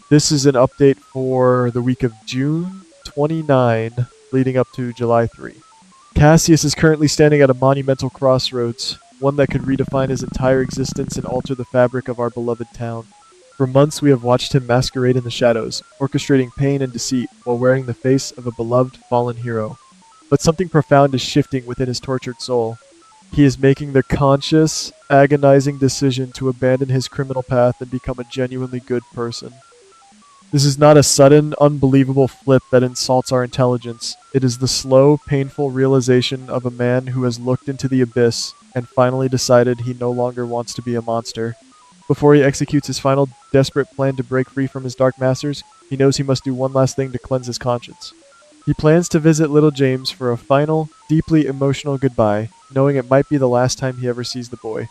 This is an update for the week of June 29, leading up to July 3. Cassius is currently standing at a monumental crossroads, one that could redefine his entire existence and alter the fabric of our beloved town. For months we have watched him masquerade in the shadows, orchestrating pain and deceit while wearing the face of a beloved fallen hero. But something profound is shifting within his tortured soul. He is making the conscious, agonizing decision to abandon his criminal path and become a genuinely good person. This is not a sudden, unbelievable flip that insults our intelligence. It is the slow, painful realization of a man who has looked into the abyss and finally decided he no longer wants to be a monster. Before he executes his final, desperate plan to break free from his dark masters, he knows he must do one last thing to cleanse his conscience. He plans to visit little James for a final, deeply emotional goodbye, knowing it might be the last time he ever sees the boy.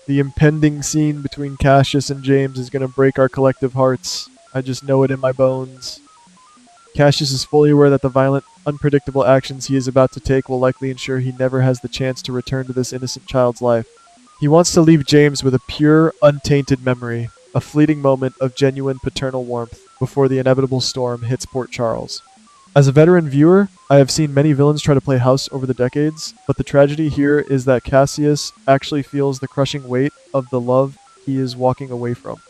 The impending scene between Cassius and James is going to break our collective hearts. I just know it in my bones. Cassius is fully aware that the violent, unpredictable actions he is about to take will likely ensure he never has the chance to return to this innocent child's life. He wants to leave James with a pure, untainted memory, a fleeting moment of genuine paternal warmth before the inevitable storm hits Port Charles. As a veteran viewer, I have seen many villains try to play house over the decades, but the tragedy here is that Cassius actually feels the crushing weight of the love he is walking away from.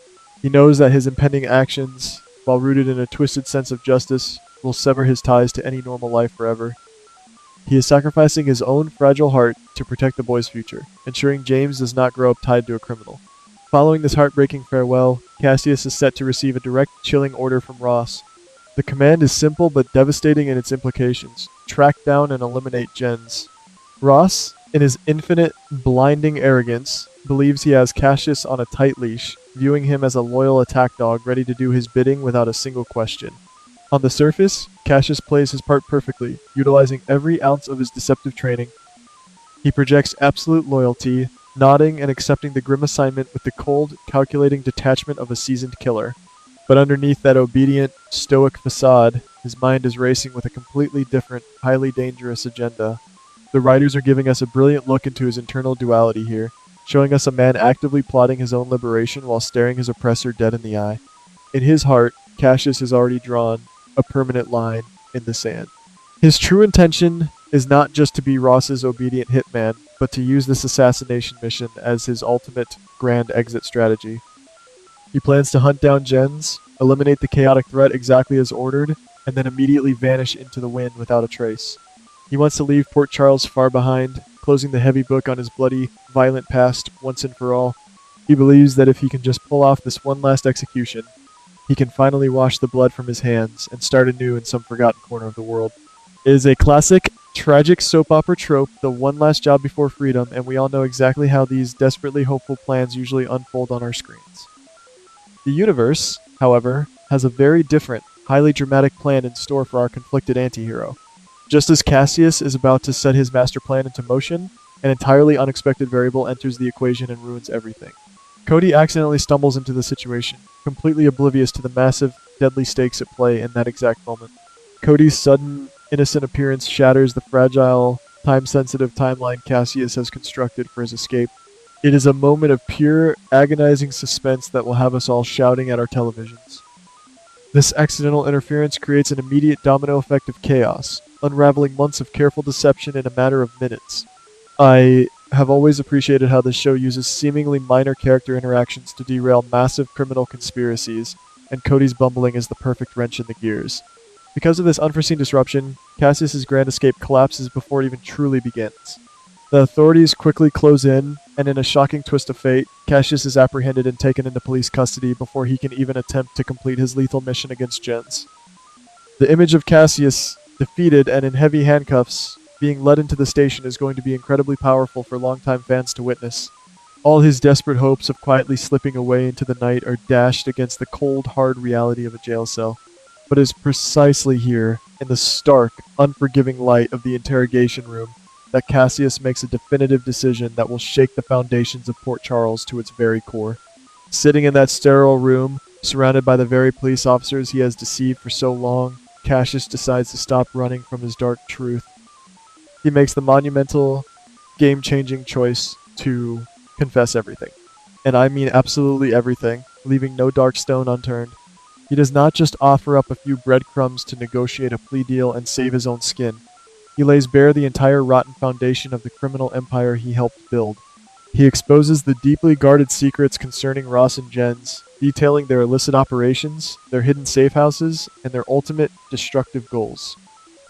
He knows that his impending actions, while rooted in a twisted sense of justice, will sever his ties to any normal life forever. He is sacrificing his own fragile heart to protect the boy's future, ensuring James does not grow up tied to a criminal. Following this heartbreaking farewell, Cassius is set to receive a direct, chilling order from Ross. The command is simple but devastating in its implications: track down and eliminate Jens. Ross, in his infinite, blinding arrogance, believes he has Cassius on a tight leash, viewing him as a loyal attack dog ready to do his bidding without a single question. On the surface, Cassius plays his part perfectly, utilizing every ounce of his deceptive training. He projects absolute loyalty, nodding and accepting the grim assignment with the cold, calculating detachment of a seasoned killer. But underneath that obedient, stoic facade, his mind is racing with a completely different, highly dangerous agenda. The writers are giving us a brilliant look into his internal duality here, showing us a man actively plotting his own liberation while staring his oppressor dead in the eye. In his heart, Cassius has already drawn a permanent line in the sand. His true intention is not just to be Ross's obedient hitman, but to use this assassination mission as his ultimate grand exit strategy. He plans to hunt down Jens, eliminate the chaotic threat exactly as ordered, and then immediately vanish into the wind without a trace. He wants to leave Port Charles far behind, closing the heavy book on his bloody, violent past once and for all. He believes that if he can just pull off this one last execution, he can finally wash the blood from his hands and start anew in some forgotten corner of the world. It is a classic, tragic soap opera trope, the one last job before freedom, and we all know exactly how these desperately hopeful plans usually unfold on our screens. The universe, however, has a very different, highly dramatic plan in store for our conflicted antihero. Just as Cassius is about to set his master plan into motion, an entirely unexpected variable enters the equation and ruins everything. Cody accidentally stumbles into the situation, completely oblivious to the massive, deadly stakes at play in that exact moment. Cody's sudden, innocent appearance shatters the fragile, time-sensitive timeline Cassius has constructed for his escape. It is a moment of pure, agonizing suspense that will have us all shouting at our televisions. This accidental interference creates an immediate domino effect of chaos, unraveling months of careful deception in a matter of minutes. I have always appreciated how this show uses seemingly minor character interactions to derail massive criminal conspiracies, and Cody's bumbling is the perfect wrench in the gears. Because of this unforeseen disruption, Cassius's grand escape collapses before it even truly begins. The authorities quickly close in, and in a shocking twist of fate, Cassius is apprehended and taken into police custody before he can even attempt to complete his lethal mission against Jens. The image of Cassius, defeated and in heavy handcuffs, being led into the station is going to be incredibly powerful for longtime fans to witness. All his desperate hopes of quietly slipping away into the night are dashed against the cold, hard reality of a jail cell. But it is precisely here, in the stark, unforgiving light of the interrogation room, that Cassius makes a definitive decision that will shake the foundations of Port Charles to its very core. Sitting in that sterile room, surrounded by the very police officers he has deceived for so long, Cassius decides to stop running from his dark truth. He makes the monumental, game-changing choice to confess everything. And I mean absolutely everything, leaving no dark stone unturned. He does not just offer up a few breadcrumbs to negotiate a plea deal and save his own skin. He lays bare the entire rotten foundation of the criminal empire he helped build. He exposes the deeply guarded secrets concerning Ross and Jens, detailing their illicit operations, their hidden safe houses, and their ultimate destructive goals.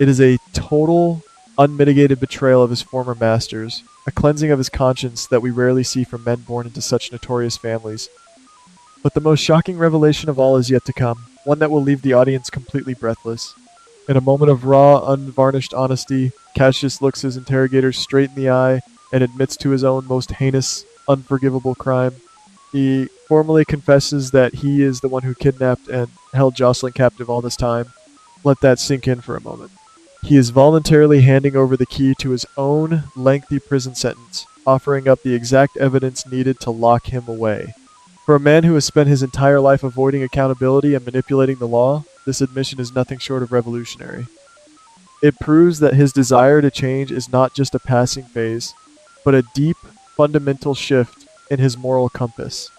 It is a total, unmitigated betrayal of his former masters, a cleansing of his conscience that we rarely see from men born into such notorious families. But the most shocking revelation of all is yet to come, one that will leave the audience completely breathless. In a moment of raw, unvarnished honesty, Cassius looks his interrogators straight in the eye and admits to his own most heinous, unforgivable crime. He formally confesses that he is the one who kidnapped and held Jocelyn captive all this time. Let that sink in for a moment. He is voluntarily handing over the key to his own lengthy prison sentence, offering up the exact evidence needed to lock him away. For a man who has spent his entire life avoiding accountability and manipulating the law, this admission is nothing short of revolutionary. It proves that his desire to change is not just a passing phase, but a deep, fundamental shift in his moral compass.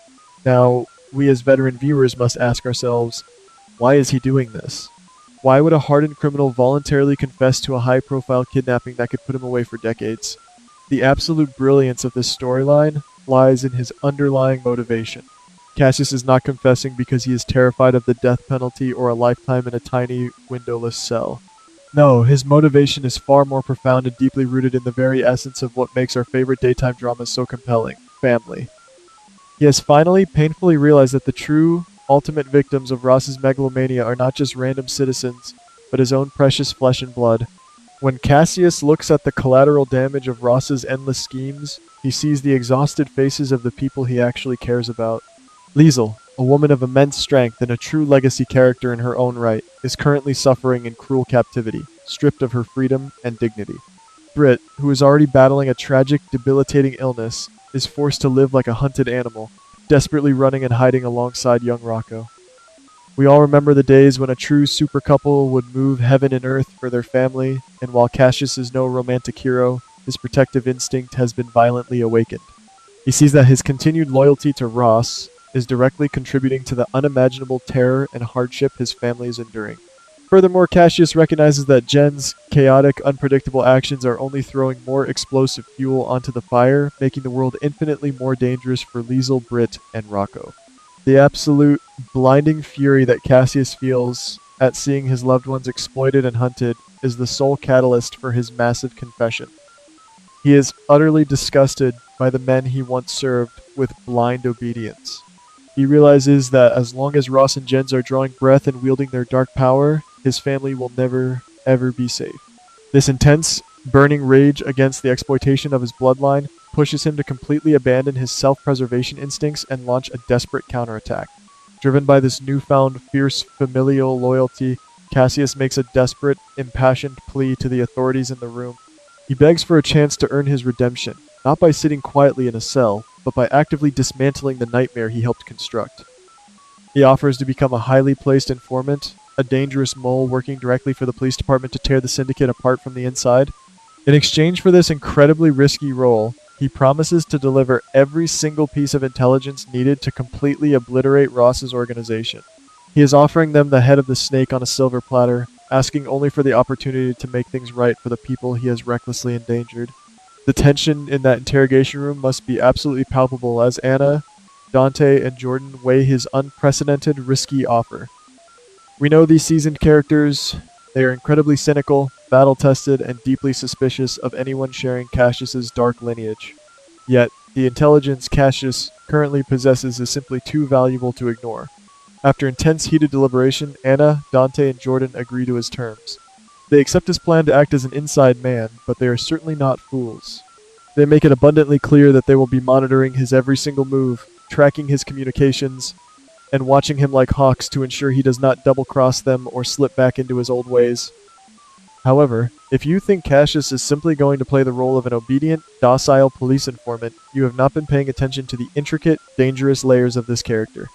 Now, we as veteran viewers must ask ourselves, why is he doing this? Why would a hardened criminal voluntarily confess to a high-profile kidnapping that could put him away for decades? The absolute brilliance of this storyline lies in his underlying motivation. Cassius is not confessing because he is terrified of the death penalty or a lifetime in a tiny, windowless cell. No, his motivation is far more profound and deeply rooted in the very essence of what makes our favorite daytime dramas so compelling: family. He has finally painfully realized that the true, ultimate victims of Ross's megalomania are not just random citizens, but his own precious flesh and blood. When Cassius looks at the collateral damage of Ross's endless schemes, he sees the exhausted faces of the people he actually cares about. Liesel, a woman of immense strength and a true legacy character in her own right, is currently suffering in cruel captivity, stripped of her freedom and dignity. Britt, who is already battling a tragic, debilitating illness, is forced to live like a hunted animal, desperately running and hiding alongside young Rocco. We all remember the days when a true super couple would move heaven and earth for their family, and while Cassius is no romantic hero, his protective instinct has been violently awakened. He sees that his continued loyalty to Ross is directly contributing to the unimaginable terror and hardship his family is enduring. Furthermore, Cassius recognizes that Jen's chaotic, unpredictable actions are only throwing more explosive fuel onto the fire, making the world infinitely more dangerous for Liesel, Britt, and Rocco. The absolute blinding fury that Cassius feels at seeing his loved ones exploited and hunted is the sole catalyst for his massive confession. He is utterly disgusted by the men he once served with blind obedience. He realizes that as long as Ross and Jens are drawing breath and wielding their dark power, his family will never, ever be safe. This intense, burning rage against the exploitation of his bloodline pushes him to completely abandon his self-preservation instincts and launch a desperate counterattack. Driven by this newfound fierce familial loyalty, Cassius makes a desperate, impassioned plea to the authorities in the room. He begs for a chance to earn his redemption, not by sitting quietly in a cell, but by actively dismantling the nightmare he helped construct. He offers to become a highly placed informant, a dangerous mole working directly for the police department to tear the syndicate apart from the inside. In exchange for this incredibly risky role, he promises to deliver every single piece of intelligence needed to completely obliterate Ross's organization. He is offering them the head of the snake on a silver platter, asking only for the opportunity to make things right for the people he has recklessly endangered. The tension in that interrogation room must be absolutely palpable as Anna, Dante, and Jordan weigh his unprecedented, risky offer. We know these seasoned characters. They are incredibly cynical, battle-tested, and deeply suspicious of anyone sharing Cassius's dark lineage. Yet, the intelligence Cassius currently possesses is simply too valuable to ignore. After intense heated deliberation, Anna, Dante, and Jordan agree to his terms. They accept his plan to act as an inside man, but they are certainly not fools. They make it abundantly clear that they will be monitoring his every single move, tracking his communications, and watching him like hawks to ensure he does not double-cross them or slip back into his old ways. However, if you think Cassius is simply going to play the role of an obedient, docile police informant, you have not been paying attention to the intricate, dangerous layers of this character.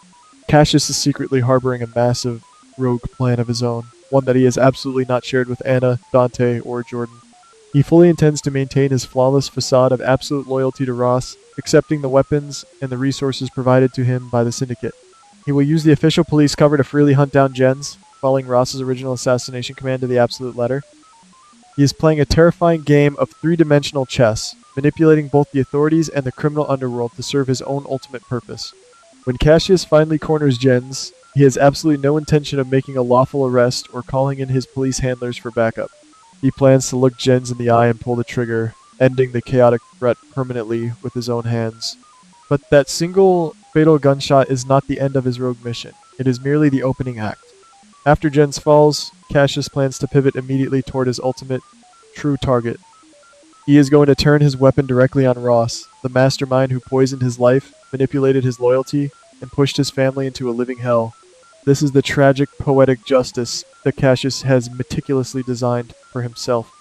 Cassius is secretly harboring a massive, rogue plan of his own, one that he has absolutely not shared with Anna, Dante, or Jordan. He fully intends to maintain his flawless facade of absolute loyalty to Ross, accepting the weapons and the resources provided to him by the Syndicate. He will use the official police cover to freely hunt down Jens, following Ross's original assassination command to the absolute letter. He is playing a terrifying game of three-dimensional chess, manipulating both the authorities and the criminal underworld to serve his own ultimate purpose. When Cassius finally corners Jens, he has absolutely no intention of making a lawful arrest or calling in his police handlers for backup. He plans to look Jens in the eye and pull the trigger, ending the chaotic threat permanently with his own hands. But that single fatal gunshot is not the end of his rogue mission. It is merely the opening act. After Jens falls, Cassius plans to pivot immediately toward his ultimate, true target. He is going to turn his weapon directly on Ross, the mastermind who poisoned his life, manipulated his loyalty, and pushed his family into a living hell. This is the tragic, poetic justice that Cassius has meticulously designed for himself.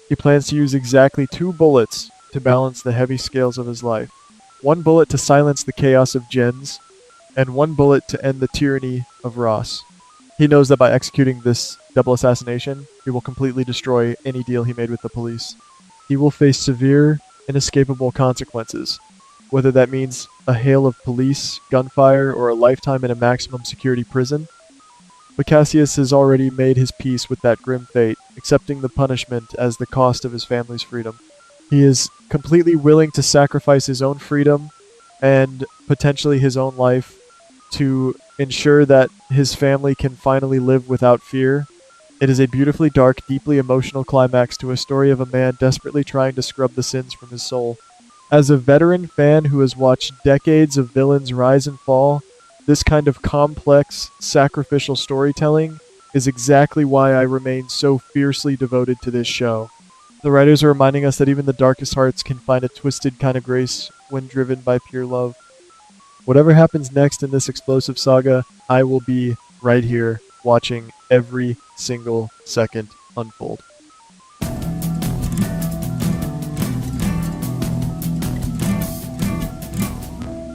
He plans to use exactly 2 bullets to balance the heavy scales of his life. 1 bullet to silence the chaos of Jens, and 1 bullet to end the tyranny of Ross. He knows that by executing this double assassination, he will completely destroy any deal he made with the police. He will face severe, inescapable consequences, whether that means a hail of police, gunfire, or a lifetime in a maximum security prison. But Cassius has already made his peace with that grim fate, accepting the punishment as the cost of his family's freedom. He is completely willing to sacrifice his own freedom and potentially his own life to ensure that his family can finally live without fear. It is a beautifully dark, deeply emotional climax to a story of a man desperately trying to scrub the sins from his soul. As a veteran fan who has watched decades of villains rise and fall, this kind of complex, sacrificial storytelling is exactly why I remain so fiercely devoted to this show. The writers are reminding us that even the darkest hearts can find a twisted kind of grace when driven by pure love. Whatever happens next in this explosive saga, I will be right here watching every single second unfold.